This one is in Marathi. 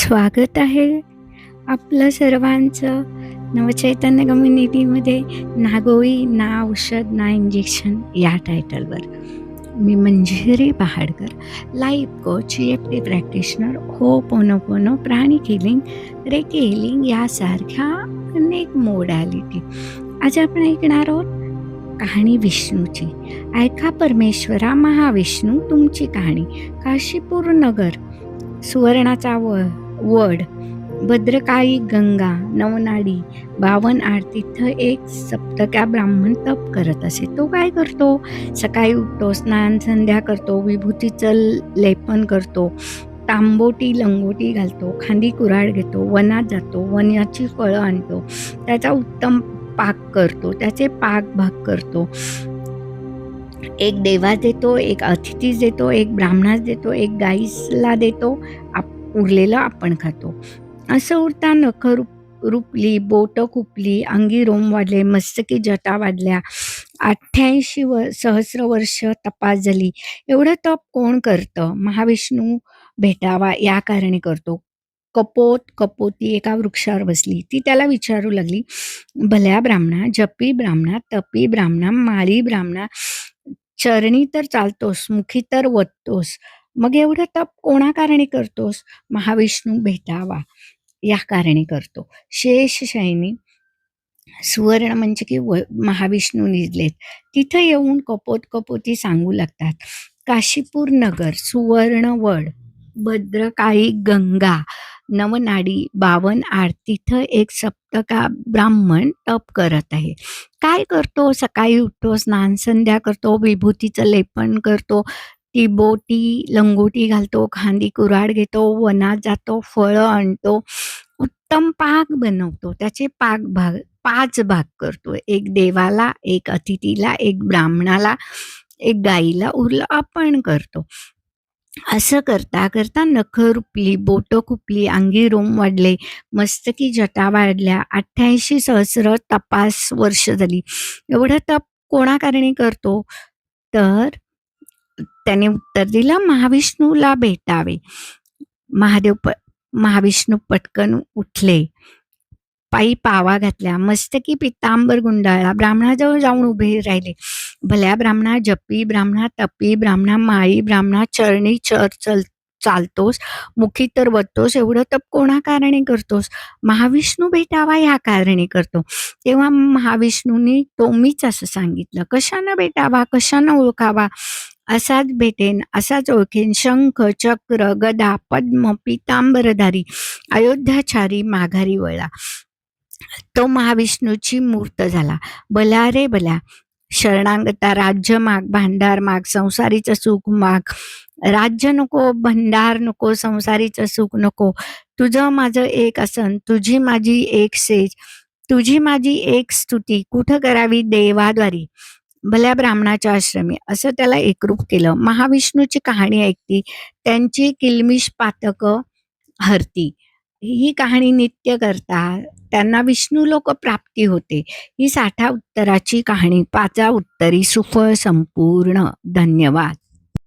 स्वागत आहे आपलं सर्वांचं नवचैतन्य कम्युनिटीमध्ये. नागोळी ना औषध ना इंजेक्शन या टायटलवर मी Manjiri Pahadkar, life coach, EFT practitioner, hooponopono, pranic healing, reiki healing यासारख्या अनेक मोडॅलिटी. आज आपण ऐकणार आहोत कहाणी विष्णूची. ऐका परमेश्वरा महाविष्णू तुमची कहाणी. काशीपूर नगर, सुवर्णाचा वड, भद्रकाळी गंगा, नवनाडी, 52 आड तिथं एक सप्तका ब्राह्मण तप करत असे. तो काय करतो? सकाळी उठतो, स्नान संध्या करतो, विभूतीचं लेपन करतो, तांबोटी लंगोटी घालतो, खांदी कुऱ्हाड घेतो, वनात जातो, वनाची फळं आणतो, त्याचा उत्तम पाक करतो, त्याचे पाकभाग करतो. एक देवास देतो, एक अतिथीस देतो, एक ब्राह्मणास देतो, एक गाईसला देतो, उरलेलं आपण खातो. असं उरता नखं रुपली, बोटं खुपली, अंगी रोम वाढले, मस्तकी जटा वाढल्या, 88 सहस्र वर्ष तपास झाली. एवढं तप कोण करतं? महाविष्णू भेटावा या कारणे करतो. कपोती एका वृक्षावर बसली. ती त्याला विचारू लागली, भल्या ब्राह्मणा, जपी ब्राह्मणा, तपी ब्राह्मणा, माळी ब्राह्मणा, चरणी तर चालतोस, मुखी तर वततोस, मग एवढं तप कोणा कारणे करतोस? महाविष्णू भेटावा या कारणे करतो. शेषशयनी सुवर्ण म्हणजे की महाविष्णू निजलेत. तिथं येऊन कपोती सांगू लागतात. काशीपूर नगर, सुवर्णवड, भद्रकाळी गंगा, नवनाडी, 52 आड तिथं एक सप्तका ब्राह्मण तप करत आहे. काय करतो? सकाळी उठतो, स्नान संध्या करतो, विभूतीचं लेपन करतो, ती बोटी लंगोटी घालतो, खांदी कुऱ्हाड घेतो, वनात जातो, फळं आणतो, उत्तम पाक बनवतो, त्याचे 5 भाग करतो. एक देवाला, एक अतिथीला, एक ब्राह्मणाला, एक गाईला, उरलं आपण करतो. असं करता करता नखं रुपली, बोटं खुपली, अंगी रोम वाढले, मस्तकी जटा वाढल्या, 88 सहस्र तपास वर्ष झाली. एवढं तप कोणाकारणी करतो? तर त्याने उत्तर दिलं, महाविष्णूला भेटावे. महाविष्णू पटकन उठले, पायी पावा घातल्या, मस्तकी पितांबर गुंडाळला, ब्राह्मणाजवळ जाऊन उभे राहिले. भल्या ब्राह्मणा, जपी ब्राह्मणा, तपी ब्राह्मणा, माळी ब्राह्मणा, चरणी चालतोस, मुखी तर वततोस, एवढं तप कोणा कारणे करतोस? महाविष्णू भेटावा या कारणे करतो. तेव्हा महाविष्णूंनी तो मीच असं सांगितलं. कशानं भेटावा, कशानं ओळखावा? असाच भेटेन, असाच ओळखेन, शंख, चक्र, गदा, पद्म, पितांबरधारी, अयोध्याचारी माघारी वळला. तो महाविष्णूची मूर्त झाला. भला रे भल्या, शरणांगता, राज्य माग, भांडार माग, संसारीचं सुख माग. राज्य नको, भंडार नको, संसारीचं सुख नको. तुझं माझं एक असन, तुझी माझी एक सेज, तुझी माझी एक स्तुती, कुठं करावी? देवाद्वारी, भल्या ब्राह्मणाच्या आश्रमी. असं त्याला एकरूप केलं. महाविष्णूची कहाणी ऐकती, त्यांची किलमिश पातकं हरती. ही कहाणी नित्य करता त्यांना विष्णू लोक प्राप्ती होते. ही 60 उत्तराची कहाणी, 5 उत्तरी सुफळ संपूर्ण. धन्यवाद.